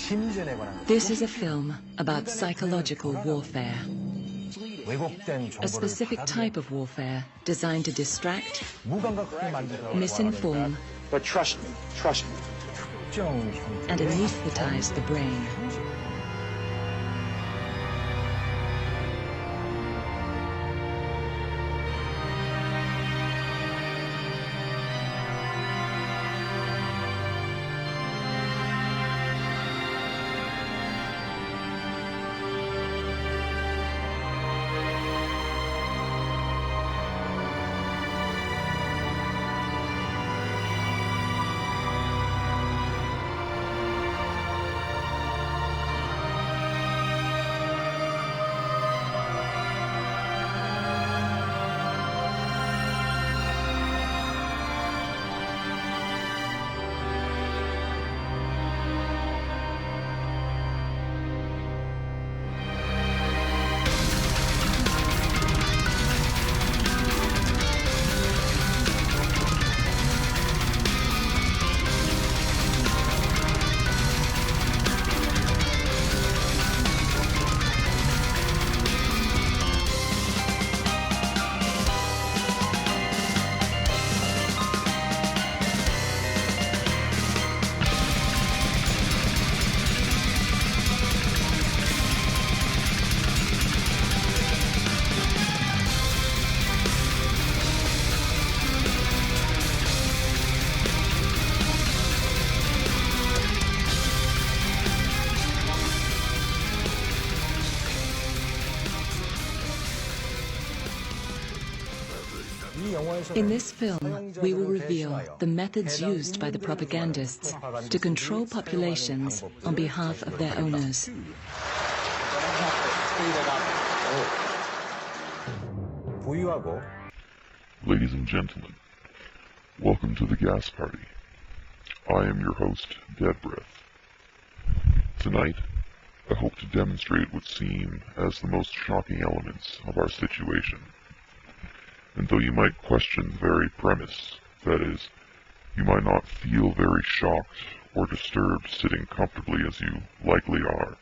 This is a film about psychological warfare. A specific type of warfare designed to distract, misinform, but trust me, and anesthetize the brain. In this film, we will reveal the methods used by the propagandists to control populations on behalf of their owners. Ladies and gentlemen, welcome to the Gas Party. I am your host, Dead Breath. Tonight, I hope to demonstrate what seem as the most shocking elements of our situation. And though you might question the very premise, that is, you might not feel very shocked or disturbed sitting comfortably as you likely are,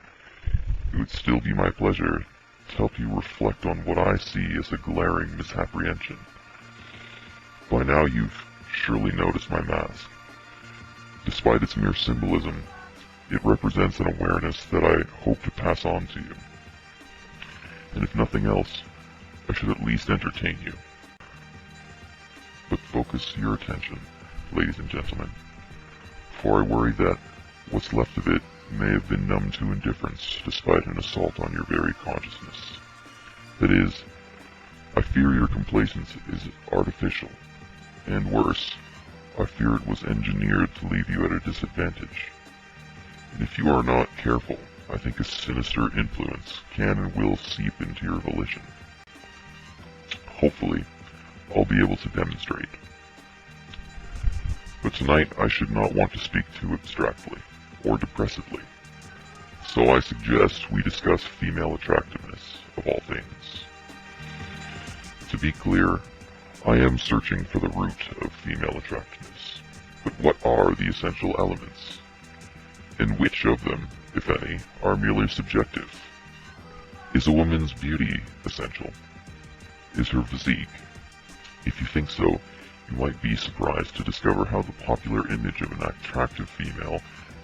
it would still be my pleasure to help you reflect on what I see as a glaring misapprehension. By now you've surely noticed my mask. Despite its mere symbolism, it represents an awareness that I hope to pass on to you. And if nothing else, I should at least entertain you. But focus your attention, ladies and gentlemen, for I worry that what's left of it may have been numbed to indifference despite an assault on your very consciousness. That is, I fear your complacence is artificial, and worse, I fear it was engineered to leave you at a disadvantage. And if you are not careful, I think a sinister influence can and will seep into your volition. Hopefully, I'll be able to demonstrate. But tonight I should not want to speak too abstractly or depressively, so I suggest we discuss female attractiveness, of all things. To be clear, I am searching for the root of female attractiveness, but what are the essential elements? And which of them, if any, are merely subjective? Is a woman's beauty essential? Is her physique? If you think so, you might be surprised to discover how the popular image of an attractive female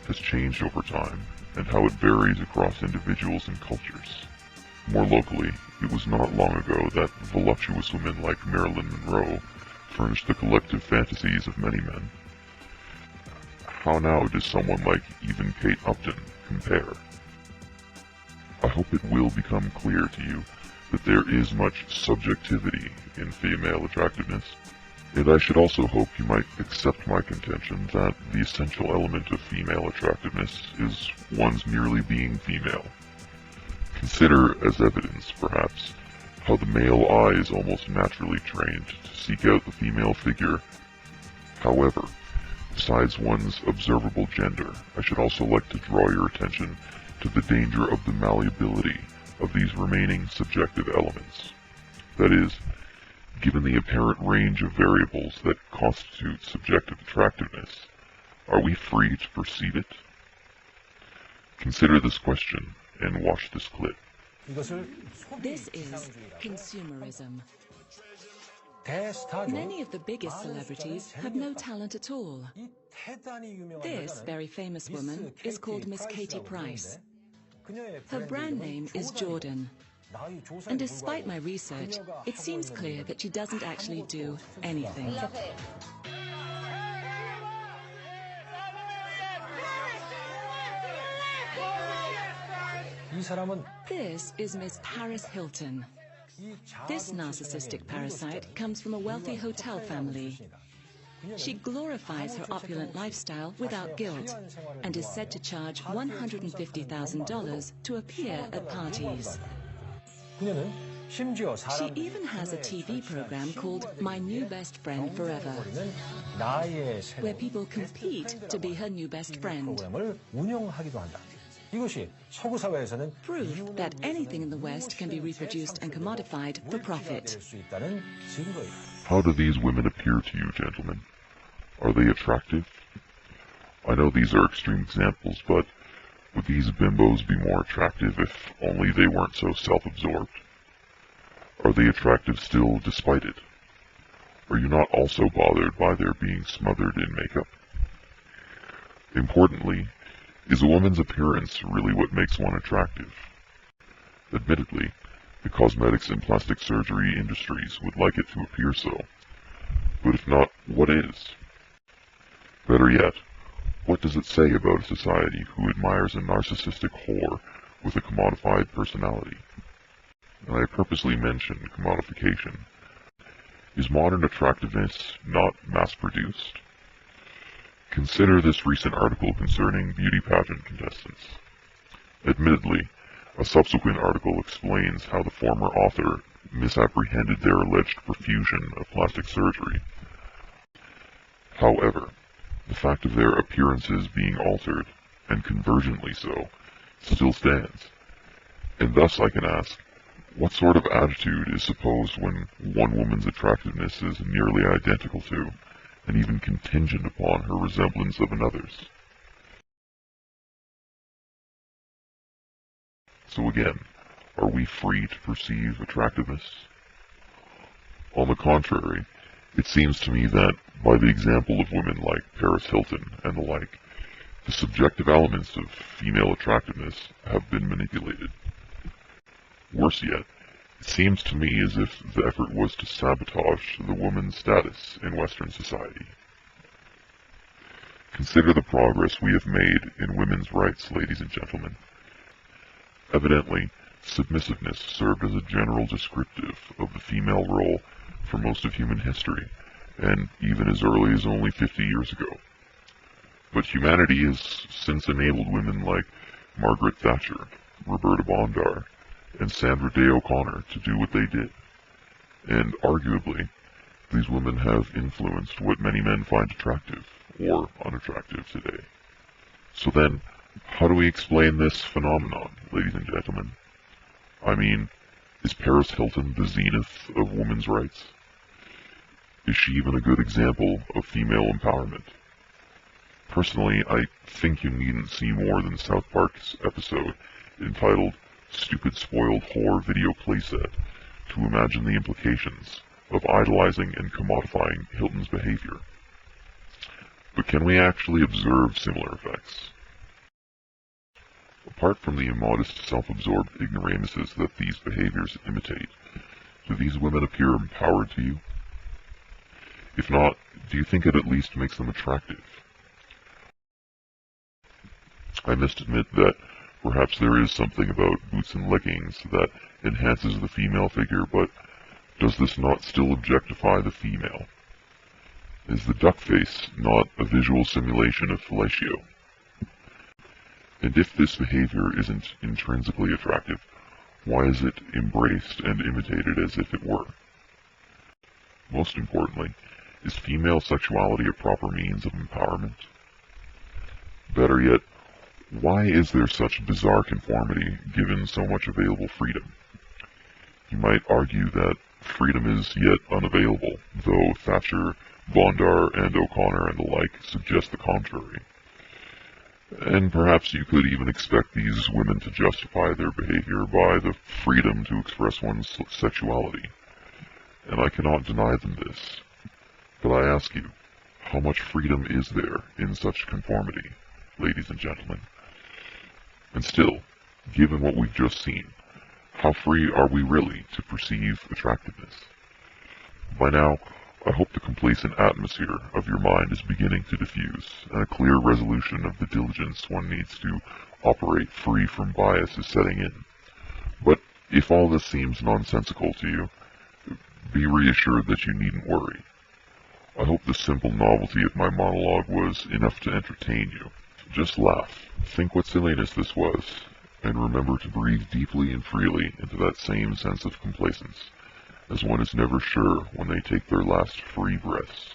has changed over time, and how it varies across individuals and cultures. More locally, it was not long ago that voluptuous women like Marilyn Monroe furnished the collective fantasies of many men. How now does someone like even Kate Upton compare? I hope it will become clear to you that there is much subjectivity in female attractiveness, and I should also hope you might accept my contention that the essential element of female attractiveness is one's merely being female. Consider as evidence, perhaps, how the male eye is almost naturally trained to seek out the female figure. However, besides one's observable gender, I should also like to draw your attention to the danger of the malleability of these remaining subjective elements. That is, given the apparent range of variables that constitute subjective attractiveness, are we free to perceive it? Consider this question and watch this clip. This is consumerism. Many of the biggest celebrities have no talent at all. This very famous woman is called Miss Katie Price. Her brand name is Jordan. And despite my research, it seems clear that she doesn't actually do anything. This is Miss Paris Hilton. This narcissistic parasite comes from a wealthy hotel family. She glorifies her opulent lifestyle without guilt and is said to charge $150,000 to appear at parties. She even has a TV program called My New Best Friend Forever, where people compete to be her new best friend. Proof that anything in the West can be reproduced and commodified for profit. How do these women appear to you, gentlemen? Are they attractive? I know these are extreme examples, but would these bimbos be more attractive if only they weren't so self-absorbed? Are they attractive still despite it? Are you not also bothered by their being smothered in makeup? Importantly, is a woman's appearance really what makes one attractive? Admittedly, the cosmetics and plastic surgery industries would like it to appear so. But if not, what is? Better yet, what does it say about a society who admires a narcissistic whore with a commodified personality? And I purposely mentioned commodification. Is modern attractiveness not mass-produced? Consider this recent article concerning beauty pageant contestants. Admittedly, a subsequent article explains how the former author misapprehended their alleged profusion of plastic surgery. However, the fact of their appearances being altered, and convergently so, still stands. And thus I can ask, what sort of attitude is supposed when one woman's attractiveness is nearly identical to, and even contingent upon her resemblance of another's? So again, are we free to perceive attractiveness? On the contrary, it seems to me that, by the example of women like Paris Hilton and the like, the subjective elements of female attractiveness have been manipulated. Worse yet, it seems to me as if the effort was to sabotage the woman's status in Western society. Consider the progress we have made in women's rights, ladies and gentlemen. Evidently, submissiveness served as a general descriptive of the female role for most of human history, and even as early as only 50 years ago. But humanity has since enabled women like Margaret Thatcher, Roberta Bondar, and Sandra Day O'Connor to do what they did. And arguably, these women have influenced what many men find attractive or unattractive today. So then, how do we explain this phenomenon, ladies and gentlemen? I mean, is Paris Hilton the zenith of women's rights? Is she even a good example of female empowerment? Personally, I think you needn't see more than South Park's episode entitled Stupid Spoiled Whore Video Playset to imagine the implications of idolizing and commodifying Hilton's behavior. But can we actually observe similar effects? Apart from the immodest, self-absorbed ignoramuses that these behaviors imitate, do these women appear empowered to you? If not, do you think it at least makes them attractive? I must admit that perhaps there is something about boots and leggings that enhances the female figure, but does this not still objectify the female? Is the duck face not a visual simulation of fellatio? And if this behavior isn't intrinsically attractive, why is it embraced and imitated as if it were? Most importantly, is female sexuality a proper means of empowerment? Better yet, why is there such bizarre conformity given so much available freedom? You might argue that freedom is yet unavailable, though Thatcher, Bondar, and O'Connor and the like suggest the contrary. And perhaps you could even expect these women to justify their behavior by the freedom to express one's sexuality. And I cannot deny them this. But I ask you, how much freedom is there in such conformity, ladies and gentlemen? And still, given what we've just seen, how free are we really to perceive attractiveness? By now, I hope the complacent atmosphere of your mind is beginning to diffuse, and a clear resolution of the diligence one needs to operate free from bias is setting in. But if all this seems nonsensical to you, be reassured that you needn't worry. I hope the simple novelty of my monologue was enough to entertain you. Just laugh, think what silliness this was, and remember to breathe deeply and freely into that same sense of complacence, as one is never sure when they take their last free breaths.